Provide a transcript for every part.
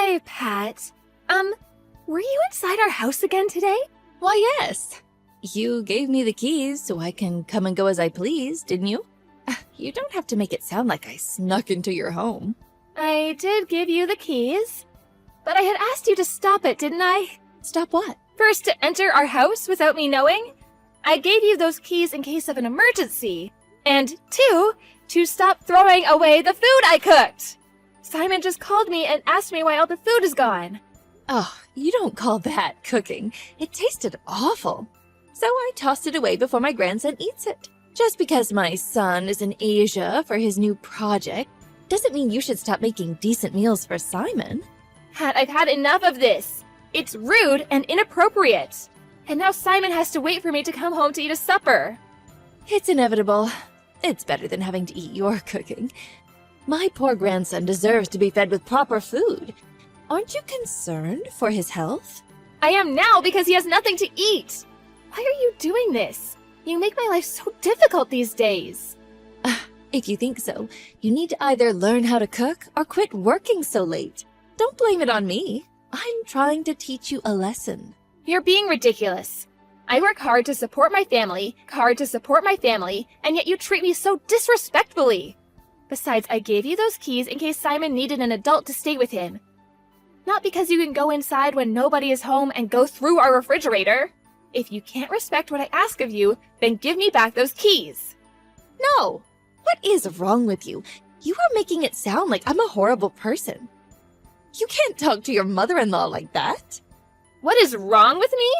Hi, Pat. Were you inside our house again today? Why, yes. You gave me the keys so I can come and go as I please, didn't you? You don't have to make it sound like I snuck into your home. I did give you the keys, but I had asked you to stop it, didn't I? Stop what? First, to enter our house without me knowing. I gave you those keys in case of an emergency. And 2, to stop throwing away the food I cooked. Simon just called me and asked me why all the food is gone. Oh, you don't call that cooking. It tasted awful. So I tossed it away before my grandson eats it. Just because my son is in Asia for his new project doesn't mean you should stop making decent meals for Simon. Pat, I've had enough of this. It's rude and inappropriate. And now Simon has to wait for me to come home to eat a supper. It's inevitable. It's better than having to eat your cooking. My poor grandson deserves to be fed with proper food. Aren't you concerned for his health? I am now because he has nothing to eat. Why are you doing this? You make my life so difficult these days. If you think so, you need to either learn how to cook or quit working so late. Don't blame it on me. I'm trying to teach you a lesson. You're being ridiculous. I work hard to support my family, and yet you treat me so disrespectfully. Besides, I gave you those keys in case Simon needed an adult to stay with him. Not because you can go inside when nobody is home and go through our refrigerator. If you can't respect what I ask of you, then give me back those keys. No! What is wrong with you? You are making it sound like I'm a horrible person. You can't talk to your mother-in-law like that. What is wrong with me?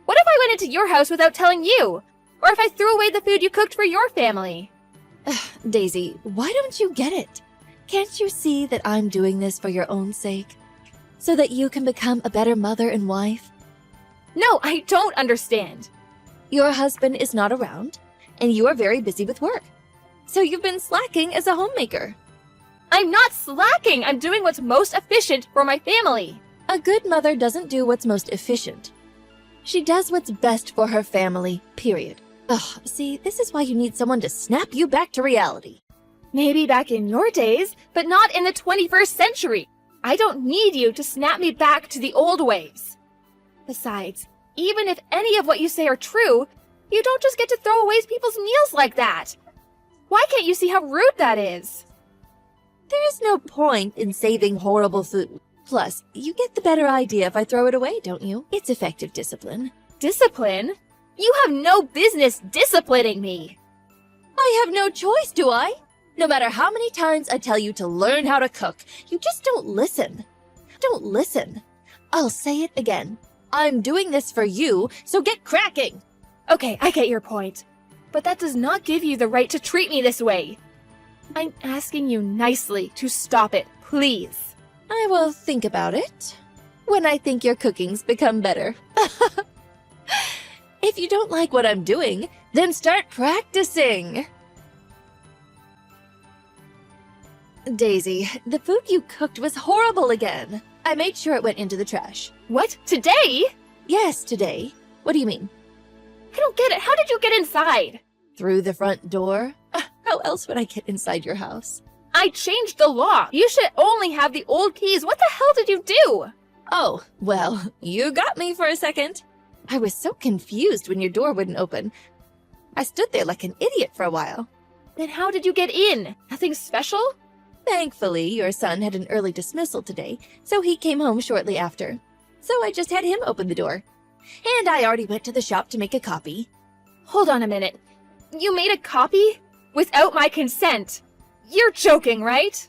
What if I went into your house without telling you? Or if I threw away the food you cooked for your family? Daisy, why don't you get it? Can't you see that I'm doing this for your own sake? So that you can become a better mother and wife? No, I don't understand. Your husband is not around, and you are very busy with work. So you've been slacking as a homemaker. I'm not slacking. I'm doing what's most efficient for my family. A good mother doesn't do what's most efficient. She does what's best for her family, period. Ugh, see, this is why you need someone to snap you back to reality. Maybe back in your days, but not in the 21st century. I don't need you to snap me back to the old ways. Besides, even if any of what you say are true, you don't just get to throw away people's meals like that. Why can't you see how rude that is? There is no point in saving horrible food. Plus, you get the better idea if I throw it away, don't you? It's effective discipline. Discipline? You have no business disciplining me. I have no choice, do I? No matter how many times I tell you to learn how to cook, you just don't listen. Don't listen. I'll say it again. I'm doing this for you, so get cracking! Okay, I get your point. But that does not give you the right to treat me this way. I'm asking you nicely to stop it, please. I will think about it when I think your cooking's become better. If you don't like what I'm doing, then start practicing. Daisy, the food you cooked was horrible again. I made sure it went into the trash. What? Today? Yes, today. What do you mean? I don't get it. How did you get inside? Through the front door? How else would I get inside your house? I changed the lock. You should only have the old keys. What the hell did you do? Oh, well, you got me for a second. I was so confused when your door wouldn't open. I stood there like an idiot for a while. Then how did you get in? Nothing special? Thankfully, your son had an early dismissal today, so he came home shortly after. So I just had him open the door. And I already went to the shop to make a copy. Hold on a minute. You made a copy? Without my consent? You're joking, right?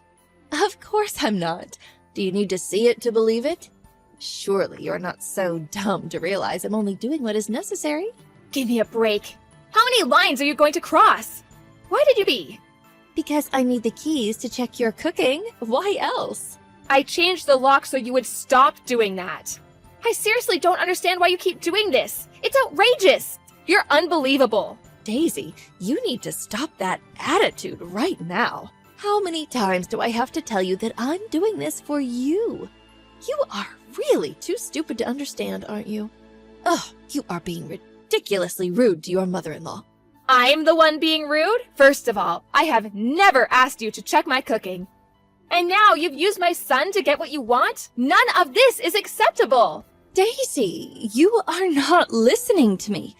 Of course I'm not. Do you need to see it to believe it? Surely you're not so dumb to realize I'm only doing what is necessary. Give me a break. How many lines are you going to cross? Why did you be? Because I need the keys to check your cooking. Why else? I changed the lock so you would stop doing that. I seriously don't understand why you keep doing this. It's outrageous. You're unbelievable. Daisy, you need to stop that attitude right now. How many times do I have to tell you that I'm doing this for you? You are really too stupid to understand, aren't you? Ugh, you are being ridiculously rude to your mother-in-law. I'm the one being rude? First of all, I have never asked you to check my cooking. And now you've used my son to get what you want? None of this is acceptable! Daisy, you are not listening to me.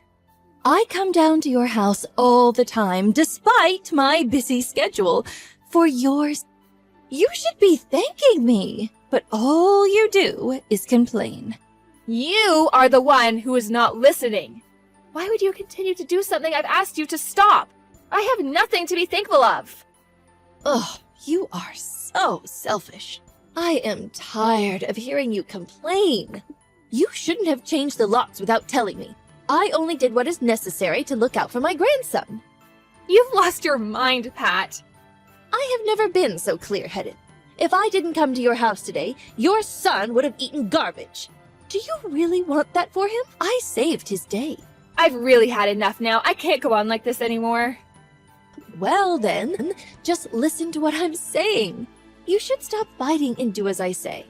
I come down to your house all the time, despite my busy schedule, for yours. You should be thanking me, but all you do is complain. You are the one who is not listening. Why would you continue to do something I've asked you to stop? I have nothing to be thankful of. Ugh, you are so selfish. I am tired of hearing you complain. You shouldn't have changed the locks without telling me. I only did what is necessary to look out for my grandson. You've lost your mind, Pat. I have never been so clear-headed. If I didn't come to your house today, your son would have eaten garbage. Do you really want that for him? I saved his day. I've really had enough now. I can't go on like this anymore. Well then, just listen to what I'm saying. You should stop fighting and do as I say.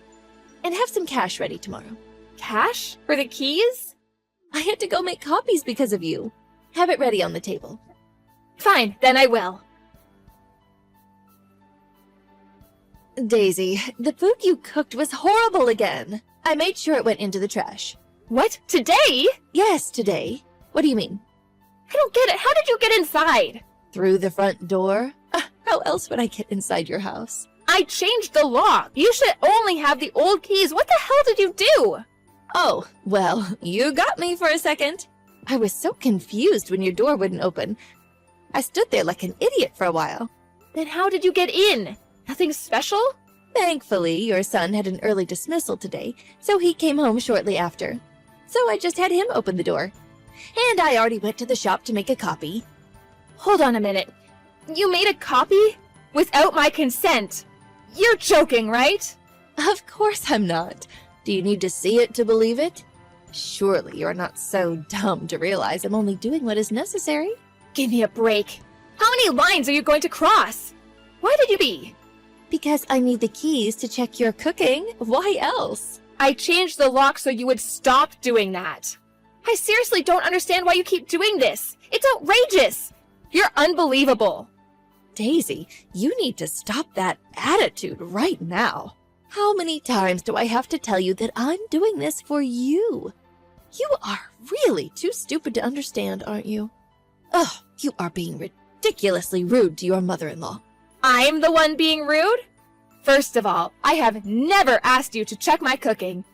And have some cash ready tomorrow. Cash? For the keys? I had to go make copies because of you. Have it ready on the table. Fine, then I will. Daisy, the food you cooked was horrible again. I made sure it went into the trash. What? Today? Yes, today. What do you mean? I don't get it. How did you get inside? Through the front door? How else would I get inside your house? I changed the lock. You should only have the old keys. What the hell did you do? Oh, well, you got me for a second. I was so confused when your door wouldn't open. I stood there like an idiot for a while. Then how did you get in? Nothing special? Thankfully, your son had an early dismissal today, so he came home shortly after. So I just had him open the door. And I already went to the shop to make a copy. Hold on a minute. You made a copy? Without my consent? You're joking, right? Of course I'm not. Do you need to see it to believe it? Surely you're not so dumb to realize I'm only doing what is necessary. Give me a break. How many lines are you going to cross? Why did you be? Because I need the keys to check your cooking. Why else? I changed the lock so you would stop doing that. I seriously don't understand why you keep doing this. It's outrageous. You're unbelievable. Daisy, you need to stop that attitude right now. How many times do I have to tell you that I'm doing this for you? You are really too stupid to understand, aren't you? Ugh, you are being ridiculously rude to your mother-in-law. I'm the one being rude? First of all, I have never asked you to check my cooking.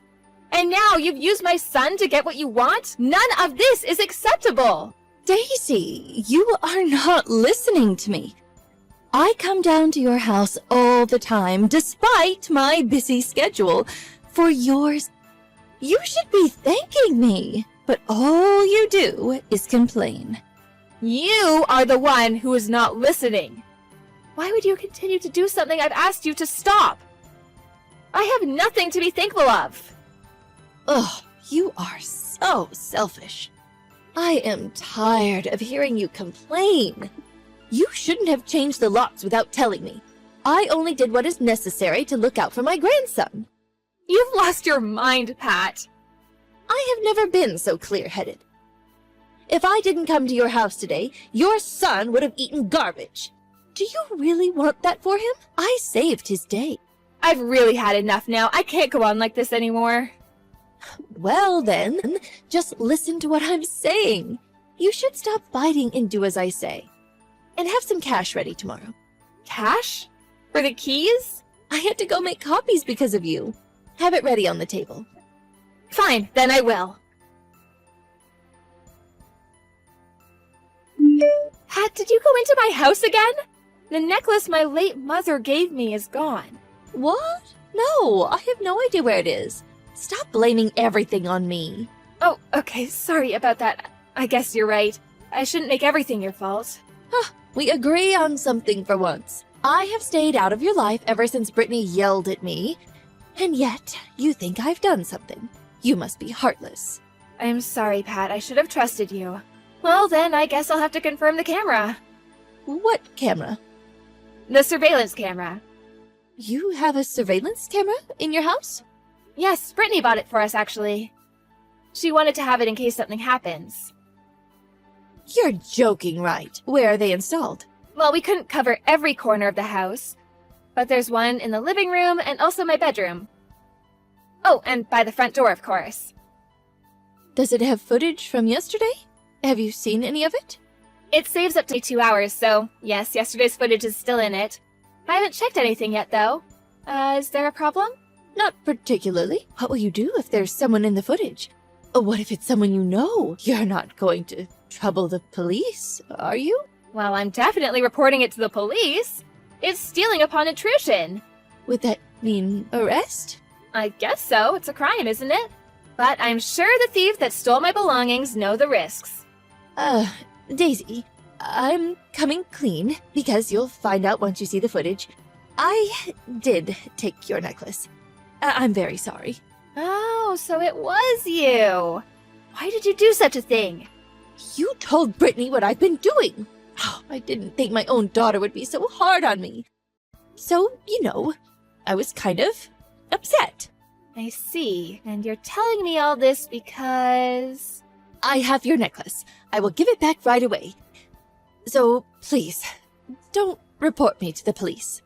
And now you've used my son to get what you want? None of this is acceptable. Daisy, you are not listening to me. I come down to your house all the time, despite my busy schedule, for yours. You should be thanking me, but all you do is complain. You are the one who is not listening. Why would you continue to do something I've asked you to stop? I have nothing to be thankful of. Ugh, you are so selfish. I am tired of hearing you complain. You shouldn't have changed the locks without telling me. I only did what is necessary to look out for my grandson. You've lost your mind, Pat. I have never been so clear-headed. If I didn't come to your house today, your son would have eaten garbage. Do you really want that for him? I saved his day. I've really had enough now. I can't go on like this anymore. Well then, just listen to what I'm saying. You should stop fighting and do as I say. And have some cash ready tomorrow. Cash? For the keys? I had to go make copies because of you. Have it ready on the table. Fine, then I will. Pat, did you go into my house again? The necklace my late mother gave me is gone. What? No, I have no idea where it is. Stop blaming everything on me. Oh, okay, sorry about that. I guess you're right. I shouldn't make everything your fault. We agree on something for once. I have stayed out of your life ever since Brittany yelled at me, and yet you think I've done something. You must be heartless. I'm sorry, Pat. I should have trusted you. Well, then I guess I'll have to confirm the camera. What camera? The surveillance camera. You have a surveillance camera in your house? Yes, Brittany bought it for us, actually. She wanted to have it in case something happens. You're joking, right? Where are they installed? Well, we couldn't cover every corner of the house. But there's one in the living room and also my bedroom. Oh, and by the front door, of course. Does it have footage from yesterday? Have you seen any of it? It saves up to 2 hours, so yes, yesterday's footage is still in it. I haven't checked anything yet, though. Is there a problem? Not particularly. What will you do if there's someone in the footage? What if it's someone you know? You're not going to trouble the police, are you? Well, I'm definitely reporting it to the police. It's stealing upon intrusion. Would that mean arrest? I guess so. It's a crime, isn't it? But I'm sure the thief that stole my belongings know the risks. Daisy, I'm coming clean because you'll find out once you see the footage. I did take your necklace. I'm very sorry. Oh, so it was you. Why did you do such a thing? You told Brittany what I've been doing. Oh, I didn't think my own daughter would be so hard on me. So, I was kind of upset. I see. And you're telling me all this because... I have your necklace. I will give it back right away. So, please, don't report me to the police.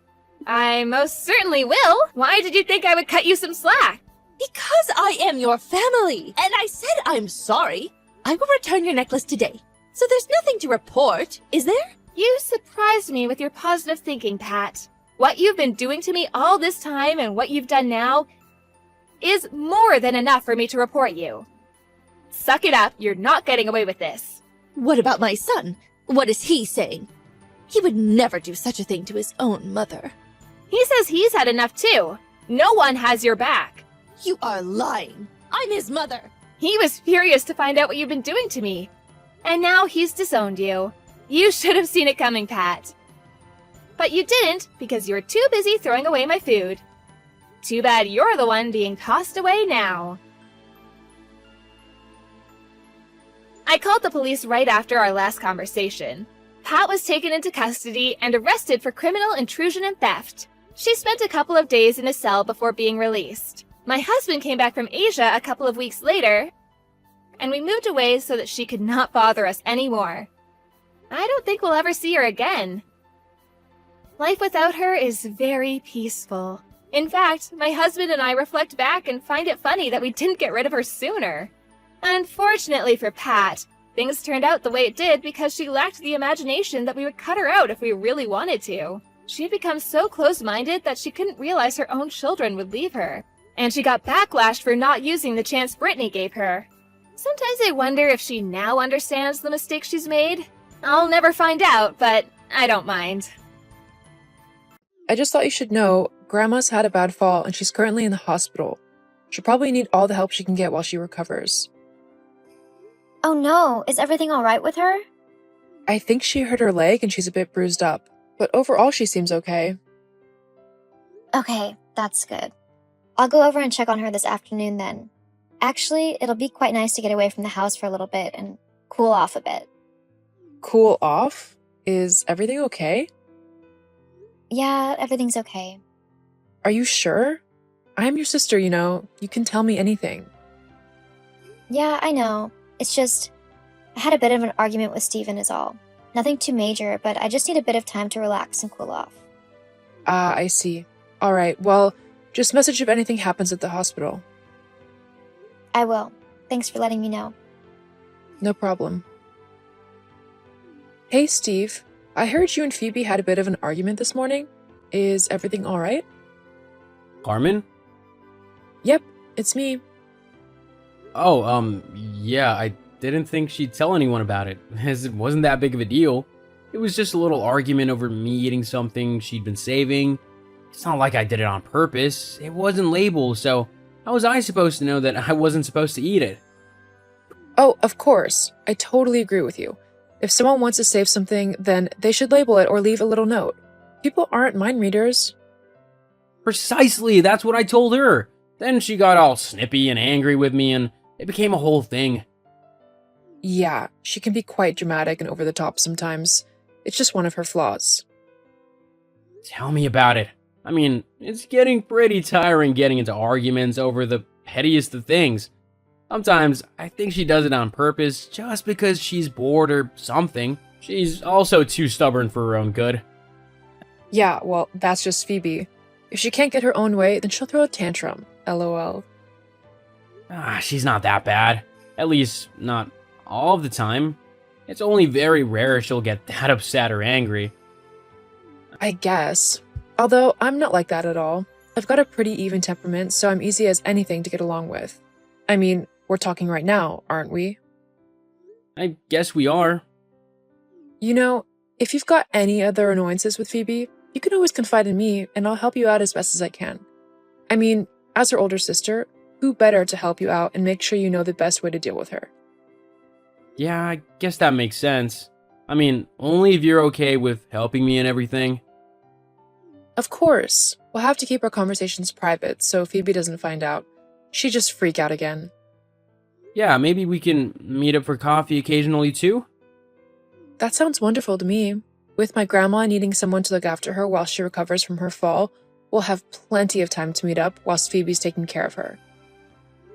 I most certainly will. Why did you think I would cut you some slack? Because I am your family, and I said I'm sorry. I will return your necklace today. So there's nothing to report, is there? You surprised me with your positive thinking, Pat. What you've been doing to me all this time and what you've done now is more than enough for me to report you. Suck it up, you're not getting away with this. What about my son? What is he saying? He would never do such a thing to his own mother. He says he's had enough too. No one has your back. You are lying. I'm his mother. He was furious to find out what you've been doing to me. And now he's disowned you. You should have seen it coming, Pat. But you didn't because you were too busy throwing away my food. Too bad you're the one being tossed away now. I called the police right after our last conversation. Pat was taken into custody and arrested for criminal intrusion and theft. She spent a couple of days in a cell before being released. My husband came back from Asia a couple of weeks later, and we moved away so that she could not bother us anymore. I don't think we'll ever see her again. Life without her is very peaceful. In fact, my husband and I reflect back and find it funny that we didn't get rid of her sooner. Unfortunately for Pat, things turned out the way it did because she lacked the imagination that we would cut her out if we really wanted to. She had become so close-minded that she couldn't realize her own children would leave her. And she got backlashed for not using the chance Brittany gave her. Sometimes I wonder if she now understands the mistake she's made. I'll never find out, but I don't mind. I just thought you should know, Grandma's had a bad fall and she's currently in the hospital. She'll probably need all the help she can get while she recovers. Oh no, is everything alright with her? I think she hurt her leg and she's a bit bruised up, but overall she seems okay. Okay, that's good. I'll go over and check on her this afternoon then. Actually, it'll be quite nice to get away from the house for a little bit and cool off a bit. Cool off? Is everything okay? Yeah, everything's okay. Are you sure? I'm your sister, you can tell me anything. Yeah, I know. It's just, I had a bit of an argument with Steven is all. Nothing too major, but I just need a bit of time to relax and cool off. Ah, I see. Alright, well, just message if anything happens at the hospital. I will. Thanks for letting me know. No problem. Hey, Steve. I heard you and Phoebe had a bit of an argument this morning. Is everything alright? Carmen? Yep, it's me. Oh, yeah, I didn't think she'd tell anyone about it, as it wasn't that big of a deal. It was just a little argument over me eating something she'd been saving. It's not like I did it on purpose. It wasn't labeled, so how was I supposed to know that I wasn't supposed to eat it? Oh, of course. I totally agree with you. If someone wants to save something, then they should label it or leave a little note. People aren't mind readers. Precisely, that's what I told her. Then she got all snippy and angry with me, and it became a whole thing. Yeah, she can be quite dramatic and over the top sometimes. It's just one of her flaws. Tell me about it. I mean, it's getting pretty tiring getting into arguments over the pettiest of things. Sometimes I think she does it on purpose just because she's bored or something. She's also too stubborn for her own good. Yeah, well, that's just Phoebe. If she can't get her own way, then she'll throw a tantrum. LOL. She's not that bad. At least, not all of the time. It's only very rare she'll get that upset or angry. I guess. Although, I'm not like that at all. I've got a pretty even temperament, so I'm easy as anything to get along with. I mean, we're talking right now, aren't we? I guess we are. You know, if you've got any other annoyances with Phoebe, you can always confide in me, and I'll help you out as best as I can. I mean, as her older sister, who better to help you out and make sure you know the best way to deal with her? Yeah, I guess that makes sense. I mean, only if you're okay with helping me and everything. Of course. We'll have to keep our conversations private so Phoebe doesn't find out. She'd just freak out again. Yeah, maybe we can meet up for coffee occasionally too? That sounds wonderful to me. With my grandma needing someone to look after her while she recovers from her fall, we'll have plenty of time to meet up whilst Phoebe's taking care of her.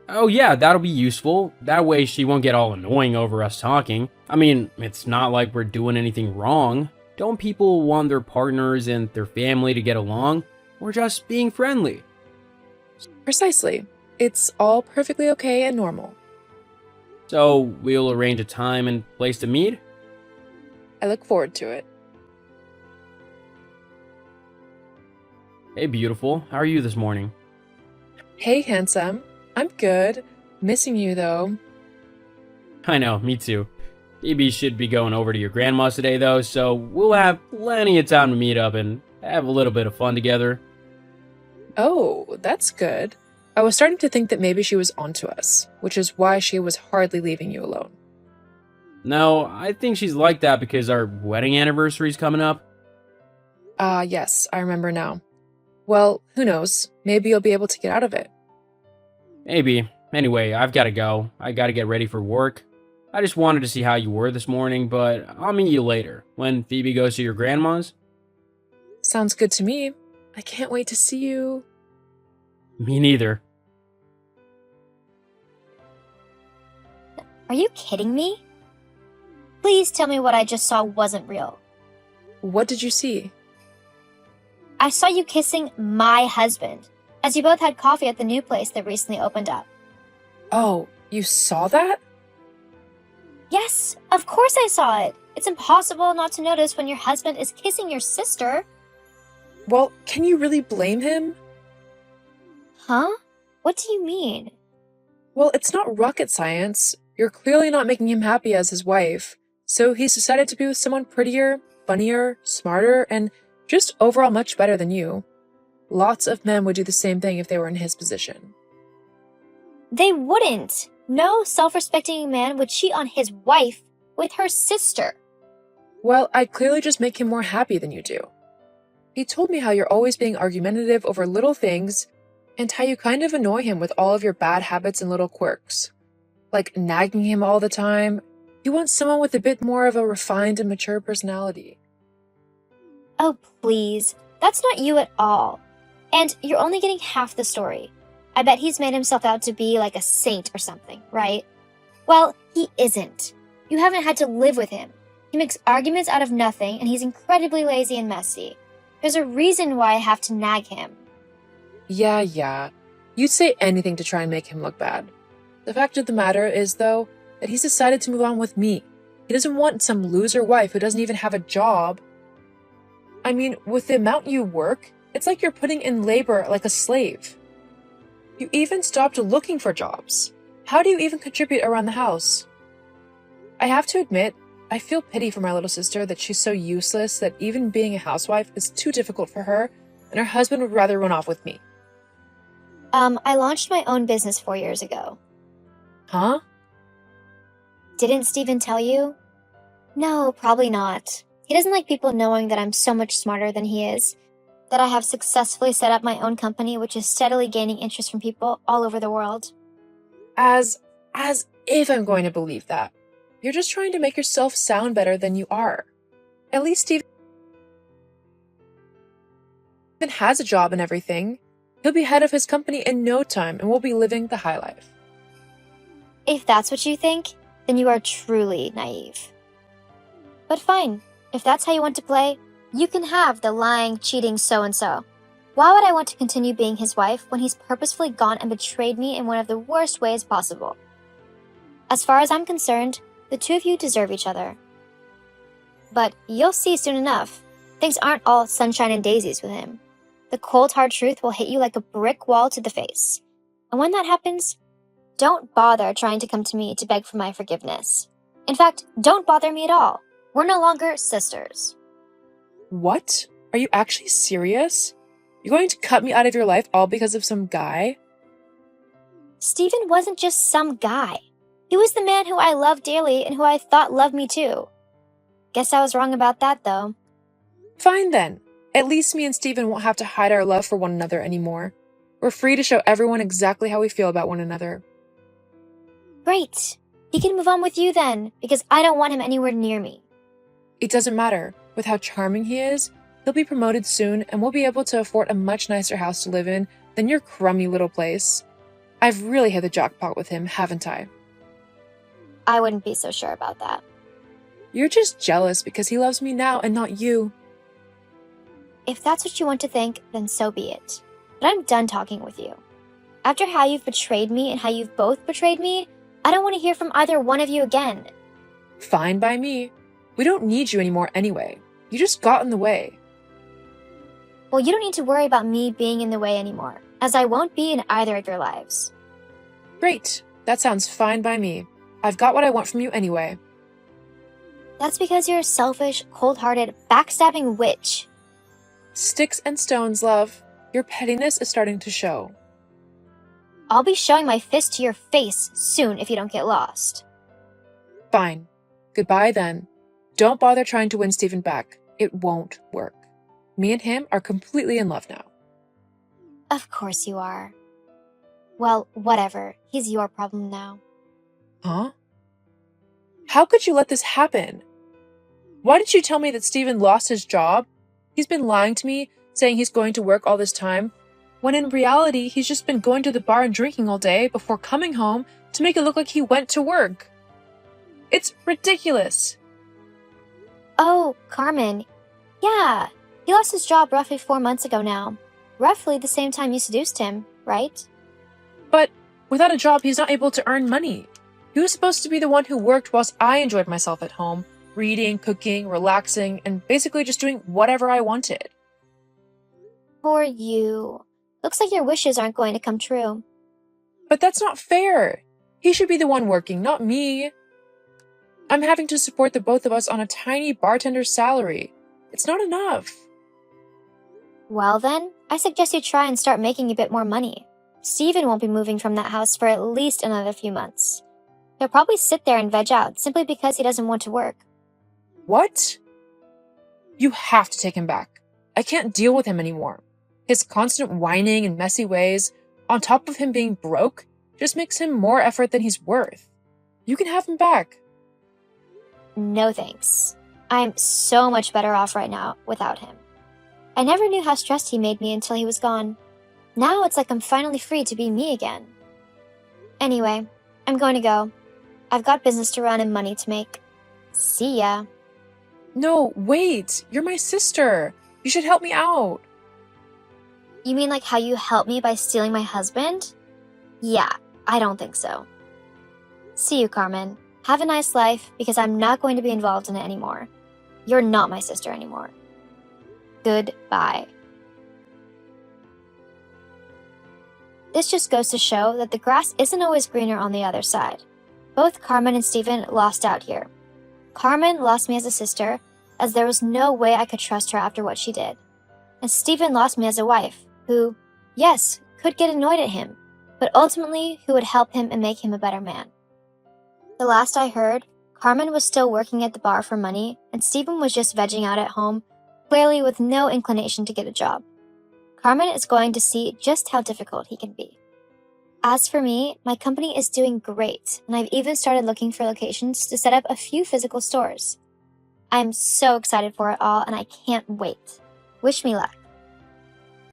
Oh yeah, that'll be useful. That way she won't get all annoying over us talking. I mean, it's not like we're doing anything wrong. Don't people want their partners and their family to get along? We're just being friendly. Precisely. It's all perfectly okay and normal. So, we'll arrange a time and place to meet? I look forward to it. Hey beautiful, how are you this morning? Hey, handsome. I'm good. Missing you, though. I know, me too. Phoebe should be going over to your grandma's today though, so we'll have plenty of time to meet up and have a little bit of fun together. Oh, that's good. I was starting to think that maybe she was onto us, which is why she was hardly leaving you alone. No, I think she's like that because our wedding anniversary's coming up. Yes, I remember now. Well, who knows? Maybe you'll be able to get out of it. Maybe. Anyway, I've gotta go. I gotta get ready for work. I just wanted to see how you were this morning, but I'll meet you later, when Phoebe goes to your grandma's. Sounds good to me. I can't wait to see you. Me neither. Are you kidding me? Please tell me what I just saw wasn't real. What did you see? I saw you kissing my husband, as you both had coffee at the new place that recently opened up. Oh, you saw that? Yes, of course I saw it. It's impossible not to notice when your husband is kissing your sister. Well, can you really blame him? Huh? What do you mean? Well, it's not rocket science. You're clearly not making him happy as his wife. So he's decided to be with someone prettier, funnier, smarter, and just overall much better than you. Lots of men would do the same thing if they were in his position. They wouldn't. No self-respecting man would cheat on his wife with her sister. Well, I'd clearly just make him more happy than you do. He told me how you're always being argumentative over little things, and how you kind of annoy him with all of your bad habits and little quirks. Like nagging him all the time. He wants someone with a bit more of a refined and mature personality. Oh, please. That's not you at all. And you're only getting half the story. I bet he's made himself out to be like a saint or something, right? Well, he isn't. You haven't had to live with him. He makes arguments out of nothing, and he's incredibly lazy and messy. There's a reason why I have to nag him. Yeah. You'd say anything to try and make him look bad. The fact of the matter is, though, that he's decided to move on with me. He doesn't want some loser wife who doesn't even have a job. I mean, with the amount you work, it's like you're putting in labor like a slave. You even stopped looking for jobs. How do you even contribute around the house? I have to admit, I feel pity for my little sister that she's so useless that even being a housewife is too difficult for her, and her husband would rather run off with me. I launched my own business 4 years ago. Huh? Didn't Steven tell you? No, probably not. He doesn't like people knowing that I'm so much smarter than he is. That I have successfully set up my own company, which is steadily gaining interest from people all over the world. As if I'm going to believe that. You're just trying to make yourself sound better than you are. At least Steven has a job and everything. He'll be head of his company in no time and we'll be living the high life. If that's what you think, then you are truly naive. But fine, if that's how you want to play, You can have the lying, cheating so-and-so. Why would I want to continue being his wife when he's purposefully gone and betrayed me in one of the worst ways possible? As far as I'm concerned, the two of you deserve each other. But you'll see soon enough, things aren't all sunshine and daisies with him. The cold hard truth will hit you like a brick wall to the face. And when that happens, don't bother trying to come to me to beg for my forgiveness. In fact, don't bother me at all. We're no longer sisters. What? Are you actually serious? You're going to cut me out of your life all because of some guy? Stephen wasn't just some guy. He was the man who I loved dearly and who I thought loved me too. Guess I was wrong about that, though. Fine then. At least me and Stephen won't have to hide our love for one another anymore. We're free to show everyone exactly how we feel about one another. Great. He can move on with you then, because I don't want him anywhere near me. It doesn't matter. With how charming he is, he'll be promoted soon and we'll be able to afford a much nicer house to live in than your crummy little place. I've really hit the jackpot with him, haven't I? I wouldn't be so sure about that. You're just jealous because he loves me now and not you. If that's what you want to think, then so be it. But I'm done talking with you. After how you've betrayed me and how you've both betrayed me, I don't want to hear from either one of you again. Fine by me. We don't need you anymore anyway. You just got in the way. Well, you don't need to worry about me being in the way anymore, as I won't be in either of your lives. Great. That sounds fine by me. I've got what I want from you anyway. That's because you're a selfish, cold-hearted, backstabbing witch. Sticks and stones, love. Your pettiness is starting to show. I'll be showing my fist to your face soon if you don't get lost. Fine. Goodbye then. Don't bother trying to win Stephen back. It won't work. Me and him are completely in love now. Of course you are. Well, whatever. He's your problem now. Huh? How could you let this happen? Why did you tell me that Stephen lost his job? He's been lying to me, saying he's going to work all this time, when in reality he's just been going to the bar and drinking all day before coming home to make it look like he went to work. It's ridiculous. Oh, Carmen. Yeah, he lost his job roughly 4 months ago now. Roughly the same time you seduced him, right? But without a job, he's not able to earn money. He was supposed to be the one who worked whilst I enjoyed myself at home, reading, cooking, relaxing, and basically just doing whatever I wanted. Poor you. Looks like your wishes aren't going to come true. But that's not fair. He should be the one working, not me. I'm having to support the both of us on a tiny bartender's salary. It's not enough. Well then, I suggest you try and start making a bit more money. Stephen won't be moving from that house for at least another few months. He'll probably sit there and veg out simply because he doesn't want to work. What? You have to take him back. I can't deal with him anymore. His constant whining and messy ways, on top of him being broke, just makes him more effort than he's worth. You can have him back. No thanks. I'm so much better off right now without him. I never knew how stressed he made me until he was gone. Now it's like I'm finally free to be me again. Anyway, I'm going to go. I've got business to run and money to make. See ya. No, wait. You're my sister. You should help me out. You mean like how you helped me by stealing my husband? Yeah, I don't think so. See you, Carmen. Have a nice life, because I'm not going to be involved in it anymore. You're not my sister anymore. Goodbye. This just goes to show that the grass isn't always greener on the other side. Both Carmen and Stephen lost out here. Carmen lost me as a sister, as there was no way I could trust her after what she did. And Stephen lost me as a wife, who, yes, could get annoyed at him, but ultimately who would help him and make him a better man. The last I heard, Carmen was still working at the bar for money, and Stephen was just vegging out at home, clearly with no inclination to get a job. Carmen is going to see just how difficult he can be. As for me, my company is doing great, and I've even started looking for locations to set up a few physical stores. I'm so excited for it all, and I can't wait. Wish me luck.